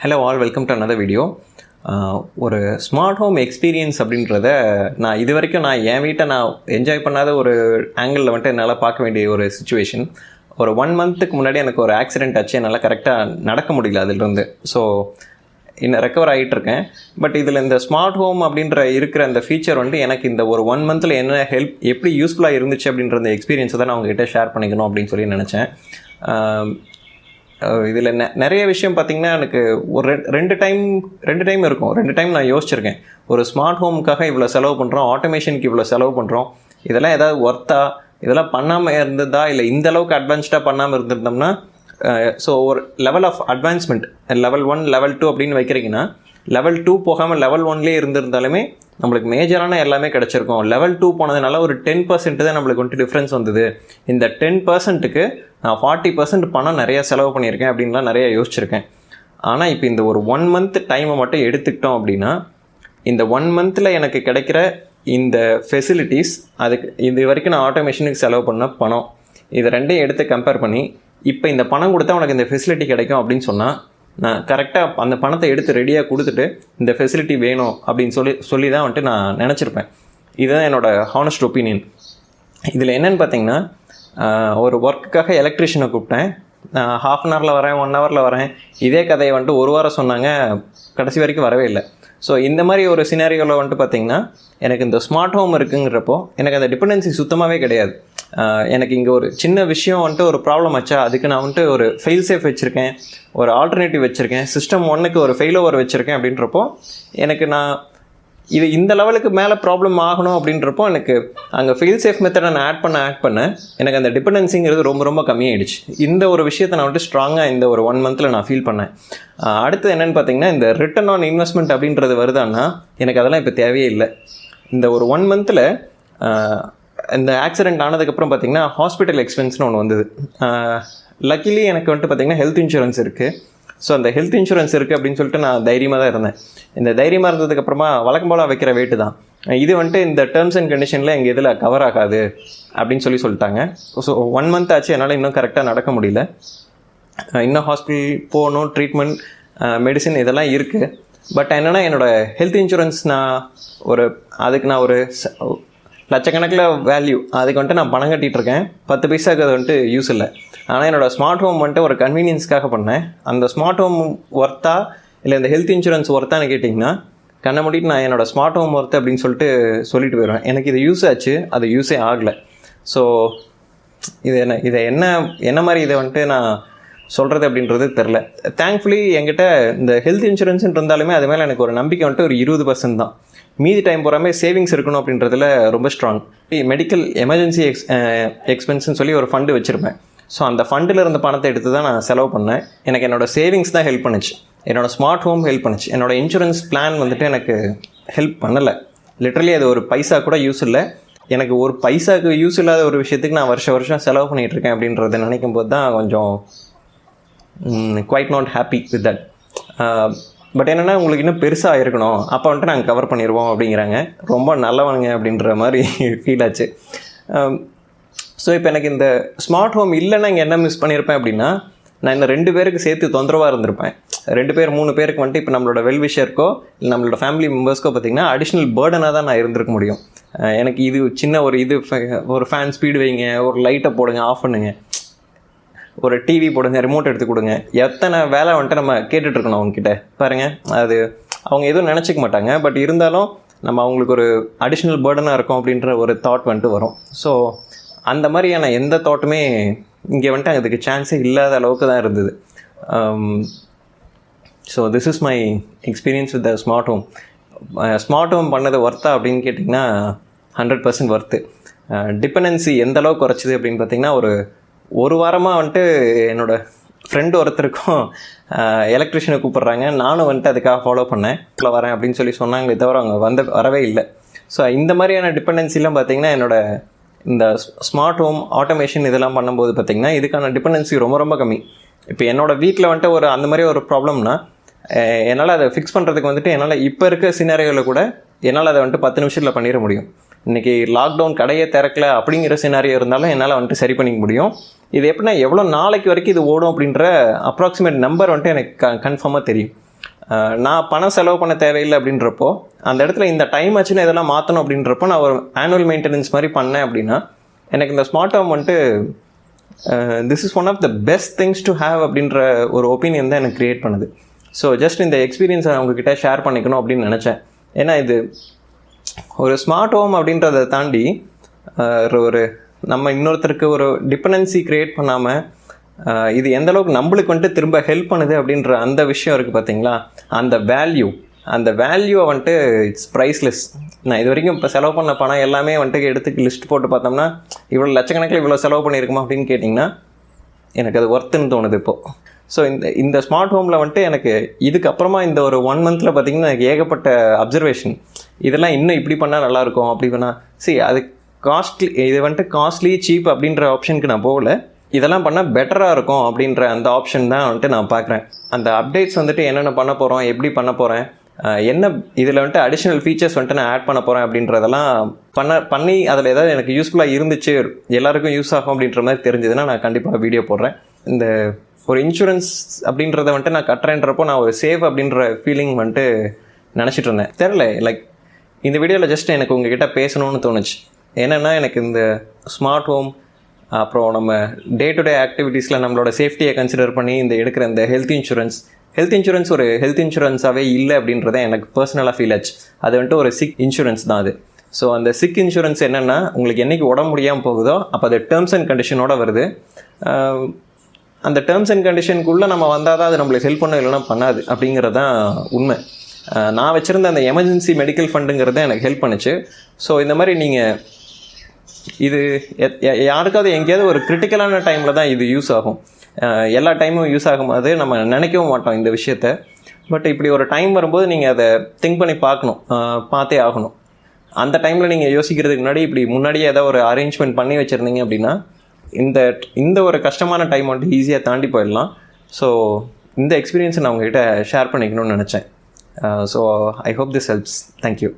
Hello all, welcome to another video. ஒரு smart home experience அப்படின்றத நான் இது வரைக்கும் என் வீட்டை என்ஜாய் பண்ணாத ஒரு ஆங்கிளில் வந்துட்டு என்னால் பார்க்க வேண்டிய ஒரு சுச்சுவேஷன். ஒரு 1 மந்த்துக்கு முன்னாடி எனக்கு ஒரு ஆக்சிடெண்ட் ஆச்சு, என்னால் கரெக்டாக நடக்க முடியல அதிலிருந்து. ஸோ இன்னும் ரெக்கவர் ஆகிட்டுருக்கேன். பட் இதில் இந்த ஸ்மார்ட் ஹோம் அப்படின்ற இருக்கிற அந்த ஃபீச்சர் வந்துட்டு எனக்கு இந்த ஒரு 1 மந்தில் என்ன எப்படி யூஸ்ஃபுல்லாக இருந்துச்சு அப்படின்ற அந்த எக்ஸ்பீரியன்ஸை தான் நான் உங்ககிட்ட ஷேர் பண்ணிக்கணும் அப்படின்னு சொல்லி நினச்சேன். இதில் நிறைய விஷயம் பார்த்திங்கன்னா எனக்கு ஒரு ரெண்டு டைம் இருக்கும். 2 டைம் நான் யோசிச்சிருக்கேன், ஒரு ஸ்மார்ட் ஹோமுக்காக இவ்வளோ செலவு பண்ணுறோம், ஆட்டோமேஷனுக்கு இவ்வளோ செலவு பண்ணுறோம், இதெல்லாம் ஏதாவது ஒர்த்தா, இதெல்லாம் பண்ணாமல் இருந்ததா, இல்லை இந்த அளவுக்கு அட்வான்ஸ்டாக பண்ணாமல் இருந்திருந்தோம்னா. ஸோ ஒரு level of advancement level 1 level 2 அப்படின்னு வைக்கிறீங்கன்னா, லெவல் 2 போகாமல் லெவல் 1லேயே இருந்திருந்தாலுமே நம்மளுக்கு மேஜரான எல்லாமே கிடச்சிருக்கும். லெவல் 2 போனதுனால ஒரு 10% தான் நம்மளுக்கு வந்துட்டு டிஃப்ரென்ஸ் வந்தது. இந்த 10%க்கு நான் 40% பணம் நிறையா செலவு பண்ணியிருக்கேன் அப்படின்லாம் நிறையா யோசிச்சிருக்கேன். ஆனால் இப்போ இந்த ஒரு 1 மந்த் டைமை மட்டும் எடுத்துக்கிட்டோம் அப்படின்னா, இந்த 1 மந்தில் எனக்கு கிடைக்கிற இந்த ஃபெசிலிட்டிஸ், அதுக்கு இது வரைக்கும் நான் ஆட்டோமேஷனுக்கு செலவு பண்ண பணம், இதை ரெண்டையும் எடுத்து கம்பேர் பண்ணி இப்போ இந்த பணம் கொடுத்தா உனக்கு இந்த ஃபெசிலிட்டி கிடைக்கும் அப்படின்னு சொன்னால், நான் கரெக்டாக அந்த பணத்தை எடுத்து ரெடியாக கொடுத்துட்டு இந்த ஃபெசிலிட்டி வேணும் அப்படின்னு சொல்லி தான் வந்துட்டு நான் நினச்சிருப்பேன். இதுதான் என்னோடய ஹானஸ்ட் ஒப்பீனியன். இதில் என்னென்னு பார்த்தீங்கன்னா, ஒரு ஒர்க்குக்காக எலக்ட்ரிஷியனை கூப்பிட்டேன். 1/2 hourல வரேன், 1 hourல வரேன், இதே கதையை வந்துட்டு 1 வாரம் சொன்னாங்க, கடைசி வரைக்கும் வரவே இல்லை. ஸோ இந்த மாதிரி ஒரு சினாரியோவில் வந்துட்டு பார்த்திங்கன்னா, எனக்கு இந்த ஸ்மார்ட் ஹோம் இருக்குங்கிறப்போ எனக்கு அந்த டிபெண்டன்சி சுத்தமாகவே கிடையாது. எனக்கு இங்கே ஒரு சின்ன விஷயம் வந்துட்டு ஒரு ப்ராப்ளம் ஆச்சா, அதுக்கு நான் வந்துட்டு ஒரு ஃபெயில் சேஃப் வச்சுருக்கேன், ஒரு ஆல்டர்னேட்டிவ் வச்சுருக்கேன், சிஸ்டம் 1க்கு ஒரு ஃபெயில் ஓவர் வச்சுருக்கேன். அப்படின்றப்போ எனக்கு இது இந்த லெவலுக்கு மேலே ப்ராப்ளம் ஆகணும் அப்படின்றப்போ எனக்கு அங்கே ஃபெயில் சேஃப் மெத்தடை நான் ஆட் பண்ண எனக்கு அந்த டிபெண்டன்சிங்கிறது ரொம்ப ரொம்ப கம்மியாயிடுச்சு. இந்த ஒரு விஷயத்தை நான் வந்துட்டு ஸ்ட்ராங்காக இந்த ஒரு 1 மந்தில் நான் ஃபீல் பண்ணேன். அடுத்தது என்னென்னு பார்த்தீங்கன்னா, இந்த ரிட்டர்ன் ஆன் இன்வெஸ்ட்மெண்ட் அப்படின்றது வருதான்னா எனக்கு அதெல்லாம் இப்போ தேவையே இல்லை. இந்த ஒரு 1 மந்தில் இந்த ஆக்சிடெண்ட் ஆனதுக்கப்புறம் பார்த்திங்கன்னா ஹாஸ்பிட்டல் எக்ஸ்பென்ஸ்னு ஒன்று வந்தது. லக்கிலி எனக்கு வந்துட்டு பார்த்திங்கன்னா ஹெல்த் இன்சூரன்ஸ் இருக்குது. ஸோ அந்த ஹெல்த் இன்சூரன்ஸ் இருக்குது அப்படின்னு சொல்லிட்டு நான் தைரியமாக தான் இருந்தேன். இந்த தைரியமாக இருந்ததுக்கப்புறமா வழக்கம் போல் வைக்கிற வெயிட்டு தான் இது வந்துட்டு இந்த டேர்ம்ஸ் அண்ட் கண்டிஷனில் எங்கள் இதில் கவர் ஆகாது அப்படின்னு சொல்லிட்டாங்க. ஸோ 1 மந்த் ஆச்சு, என்னால் இன்னும் கரெக்டாக நடக்க முடியல. இன்னும் ஹாஸ்பிட்டல் போகணும், ட்ரீட்மெண்ட், மெடிசின் இதெல்லாம் இருக்குது. பட் என்னென்னா, என்னோடய ஹெல்த் இன்சூரன்ஸ் அதுக்கு நான் ஒரு லட்சக்கணக்கில் வேல்யூ அதுக்கு வந்துட்டு நான் பணம் கட்டிகிட்ருக்கேன். 10 பைசாவுக்கு அது வந்துட்டு யூஸ் இல்லை. ஆனால் என்னோடய ஸ்மார்ட் ஹோம் வந்துட்டு ஒரு கன்வீனியன்ஸ்க்காக பண்ணேன். அந்த ஸ்மார்ட் ஹோம் ஒர்த்தா இல்லை இந்த ஹெல்த் இன்சூரன்ஸ் ஒர்த்தான்னு கேட்டிங்கன்னா, கண்ணை மூடிட்டு நான் என்னோடய ஸ்மார்ட் ஹோம் ஒர்த்து அப்படின்னு சொல்லிட்டு போயிடுவேன். எனக்கு இது யூஸ் ஆச்சு, அது யூஸே ஆகலை. ஸோ இதை என்ன மாதிரி இதை வந்துட்டு நான் சொல்கிறது அப்படின்றது தெரில. தேங்க்ஃபுல்லி என்கிட்ட இந்த ஹெல்த் இன்சூரன்ஸ்ன்னு இருந்தாலுமே அது மேலே எனக்கு ஒரு நம்பிக்கை வந்துட்டு ஒரு 20% தான். மீதி டைம் போகாமல் சேவிங்ஸ் இருக்கணும் அப்படின்றதுல ரொம்ப ஸ்ட்ராங். மெடிக்கல் எமர்ஜென்சி எக்ஸ்பென்ஸ்ன்னு சொல்லி ஒரு ஃபண்டு வச்சுருப்பேன். ஸோ அந்த ஃபண்டில் இருந்த பணத்தை எடுத்து தான் நான் செலவு பண்ணேன். எனக்கு என்னோடய சேவிங்ஸ் தான் ஹெல்ப் பண்ணுச்சு, என்னோடய ஸ்மார்ட் ஹோம் ஹெல்ப் பண்ணுச்சு. என்னோடய இன்சூரன்ஸ் பிளான் வந்துட்டு எனக்கு ஹெல்ப் பண்ணலை. லிட்ரலி அது ஒரு பைசா கூட யூஸ் இல்லை. எனக்கு ஒரு பைசாவுக்கு யூஸ் இல்லாத ஒரு விஷயத்துக்கு நான் வருஷம் செலவு பண்ணிகிட்ருக்கேன் அப்படின்றத நினைக்கும் போது தான் கொஞ்சம் quite not happy with that. But என்னென்னா, உங்களுக்கு இன்னும் பெருசாக இருக்கணும், அப்போ வந்துட்டு நாங்கள் கவர் பண்ணிடுவோம் அப்படிங்கிறாங்க. ரொம்ப நல்லவனுங்க அப்படின்ற மாதிரி ஃபீல் ஆச்சு. ஸோ இப்போ எனக்கு இந்த ஸ்மார்ட் ஹோம் இல்லைன்னா இங்கே என்ன மிஸ் பண்ணியிருப்பேன் அப்படின்னா, நான் இன்னும் 2 பேருக்கு சேர்த்து தொந்தரவாக இருந்திருப்பேன். 2 பேர் 3 பேருக்கு வந்துட்டு இப்போ நம்மளோட வெல்விஷருக்கோ இல்லை நம்மளோட ஃபேமிலி மெம்பர்ஸ்க்கோ பார்த்திங்கன்னா அடிஷ்னல் பேர்டனாக தான் நான் இருந்திருக்க முடியும். எனக்கு இது சின்ன ஒரு ஃபேன் ஸ்பீடு வைங்க, ஒரு லைட்டை போடுங்க, ஆஃப் பண்ணுங்க, ஒரு டிவி போடுங்க, ரிமோட் எடுத்து கொடுங்க, எத்தனை வேலை வந்துட்டு நம்ம கேட்டுட்ருக்கணும் அவங்கக்கிட்ட பாருங்கள். அது அவங்க எதுவும் நினச்சிக்க மாட்டாங்க. பட் இருந்தாலும் நம்ம அவங்களுக்கு ஒரு அடிஷ்னல் பேர்டனாக இருக்கும் அப்படின்ற ஒரு தாட் வந்துட்டு வரும். ஸோ அந்த மாதிரியான எந்த தாட்டுமே இங்கே வந்துட்டு அதுக்கு சான்ஸே இல்லாத அளவுக்கு தான் இருந்தது. So this is my experience with the smart home. Smart home பண்ணது ஒர்த்தா அப்படின்னு கேட்டிங்கன்னா 100% ஒர்த்து. டிபெண்டன்சி எந்த அளவுக்கு குறைச்சிது அப்படின்னு பார்த்திங்கன்னா, ஒரு வாரமாக வந்துட்டு என்னோடய ஃப்ரெண்டு ஒருத்தருக்கும் எலக்ட்ரிஷியனை கூப்பிட்றாங்க. நானும் வந்துட்டு அதுக்காக ஃபாலோ பண்ணேன். வரேன் அப்படின்னு சொன்னாங்களே தவிர அவங்க வரவே இல்லை. ஸோ இந்த மாதிரியான டிபெண்டன்சிலாம் பார்த்திங்கன்னா, என்னோடய இந்த ஸ்மார்ட் ஹோம் ஆட்டோமேஷன் இதெல்லாம் பண்ணும்போது பார்த்திங்கன்னா இதுக்கான டிபெண்டன்சி ரொம்ப ரொம்ப கம்மி. இப்போ என்னோடய வீட்டில் வந்துட்டு அந்த மாதிரி ஒரு ப்ராப்ளம்னா, என்னால் அதை ஃபிக்ஸ் பண்ணுறதுக்கு வந்துட்டு என்னால் இப்போ இருக்க சினாரியோவில் கூட என்னால் அதை வந்துட்டு 10 நிமிஷத்தில் பண்ணிட முடியும். இன்றைக்கி லாக்டவுன் கடையே திறக்கல அப்படிங்கிற சினாரியோ இருந்தாலும் என்னால் வந்துட்டு சரி பண்ணிக்க முடியும். இது எப்படின்னா எவ்வளோ நாளைக்கு வரைக்கும் இது ஓடும் அப்படின்ற அப்ராக்சிமேட் நம்பர் வந்துட்டு எனக்கு கன்ஃபார்மாக தெரியும். நான் பணம் செலவு பண்ண தேவையில்லை அப்படின்றப்போ அந்த இடத்துல இந்த டைம் ஆச்சுன்னு இதெல்லாம் மாற்றணும் அப்படின்றப்போ நான் ஒரு ஆனுவல் மெயின்டெனன்ஸ் மாதிரி பண்ணேன் அப்படின்னா எனக்கு இந்த ஸ்மார்ட் ஹோம் வந்துட்டு this is one of the best things to have அப்படின்ற ஒரு ஒப்பீனியன் தான் எனக்கு க்ரியேட் பண்ணுது. ஸோ ஜஸ்ட் இந்த எக்ஸ்பீரியன்ஸை அவங்கக்கிட்ட ஷேர் பண்ணிக்கணும் அப்படின்னு நினச்சேன். ஏன்னா இது ஒரு ஸ்மார்ட் ஹோம் அப்படின்றத தாண்டி ஒரு நம்ம இன்னொருத்தருக்கு ஒரு டிபெண்டன்சி க்ரியேட் பண்ணாமல் இது எந்த அளவுக்கு நம்மளுக்கு வந்துட்டு திரும்ப ஹெல்ப் பண்ணுது அப்படின்ற அந்த விஷயம் இருக்குது பார்த்தீங்களா, அந்த வேல்யூவை வந்துட்டு இட்ஸ் ப்ரைஸ்லெஸ். நான் இது வரைக்கும் இப்போ செலவு பண்ண பணம் எல்லாமே வந்துட்டு எடுத்து லிஸ்ட் போட்டு பார்த்தோம்னா இவ்வளோ லட்சக்கணக்கில் இவ்வளோ செலவு பண்ணியிருக்குமா அப்படின்னு கேட்டிங்கன்னா எனக்கு அது ஒர்த்துன்னு தோணுது இப்போது. ஸோ இந்த ஸ்மார்ட் ஹோமில் வந்துட்டு எனக்கு இதுக்கப்புறமா இந்த ஒரு 1 மந்தில் பார்த்திங்கன்னா எனக்கு ஏகப்பட்ட அப்சர்வேஷன். இதெல்லாம் இன்னும் இப்படி பண்ணால் நல்லாயிருக்கும் அப்படி பண்ணால் அது காஸ்ட்லி, இது வந்துட்டு காஸ்ட்லி சீப் அப்படின்ற ஆப்ஷனுக்கு நான் போகல. இதெல்லாம் பண்ணால் பெட்டராக இருக்கும் அப்படின்ற அந்த ஆப்ஷன் தான் வந்துட்டு நான் பார்க்குறேன். அந்த அப்டேட்ஸ் வந்துட்டு என்னென்ன பண்ண போகிறோம், எப்படி பண்ண போகிறேன், என்ன இதில் வந்துட்டு அடிஷ்னல் ஃபீச்சர்ஸ் வந்துட்டு நான் ஆட் பண்ண போகிறேன் அப்படின்றதெல்லாம் பண்ணி அதில் ஏதாவது எனக்கு யூஸ்ஃபுல்லாக இருந்துச்சு, எல்லாருக்கும் யூஸ் ஆகும் அப்படின்ற மாதிரி தெரிஞ்சதுன்னா நான் கண்டிப்பாக வீடியோ போடுறேன். இந்த ஒரு இன்சூரன்ஸ் அப்படின்றத வந்துட்டு நான் கட்டுறேன்றப்போ நான் ஒரு சேஃப் அப்படின்ற ஃபீலிங் வந்துட்டு நினச்சிட்டு இருந்தேன். தெரில, லைக் இந்த வீடியோவில் ஜஸ்ட் எனக்கு உங்ககிட்ட பேசணும்னு தோணுச்சு. என்னென்னா எனக்கு இந்த ஸ்மார்ட் ஹோம் அப்புறம் நம்ம டே டு டே ஆக்டிவிட்டீஸில் நம்மளோட சேஃப்டியை கன்சிடர் பண்ணி இந்த எடுக்கிற இந்த ஹெல்த் இன்சூரன்ஸ் ஒரு ஹெல்த் இன்சூரன்ஸாகவே இல்லை அப்படின்றத எனக்கு பர்சனலாக ஃபீல் ஆச்சு. அது வந்துட்டு ஒரு சிக் இன்சூரன்ஸ் தான் அது. ஸோ அந்த சிக் இன்சூரன்ஸ் என்னென்னா உங்களுக்கு என்றைக்கு உடம்பு முடியாமல் போகுதோ அப்போ அது டேர்ம்ஸ் அண்ட் கண்டிஷனோடு வருது. அந்த டேர்ம்ஸ் அண்ட் கண்டிஷனுக்குள்ளே நம்ம வந்தால் தான் அது நம்மளுக்கு ஹெல்ப் பண்ண இல்லைன்னா பண்ணாது அப்படிங்கிறது தான் உண்மை. நான் வச்சுருந்த அந்த எமர்ஜென்சி மெடிக்கல் ஃபண்டுங்கிறது எனக்கு ஹெல்ப் பண்ணுச்சு. ஸோ இந்த மாதிரி நீங்கள் இது யாருக்காவது எங்கேயாவது ஒரு கிரிட்டிக்கலான டைமில் தான் இது யூஸ் ஆகும். எல்லா டைமும் யூஸ் ஆகும்போது நம்ம நினைக்கவும் மாட்டோம் இந்த விஷயத்த. பட் இப்படி ஒரு டைம் வரும்போது நீங்கள் அதை திங்க் பண்ணி பார்த்தே ஆகணும். அந்த டைமில் நீங்கள் யோசிக்கிறதுக்கு முன்னாடியே ஏதாவது ஒரு அரேஞ்ச்மெண்ட் பண்ணி வச்சுருந்தீங்க அப்படின்னா இந்த ஒரு கஷ்டமான டைம் வந்துட்டு ஈஸியாக தாண்டி போயிடலாம். ஸோ இந்த எக்ஸ்பீரியன்ஸை நான் உங்ககிட்ட ஷேர் பண்ணிக்கணும்னு நினச்சேன். So I hope this helps. Thank you.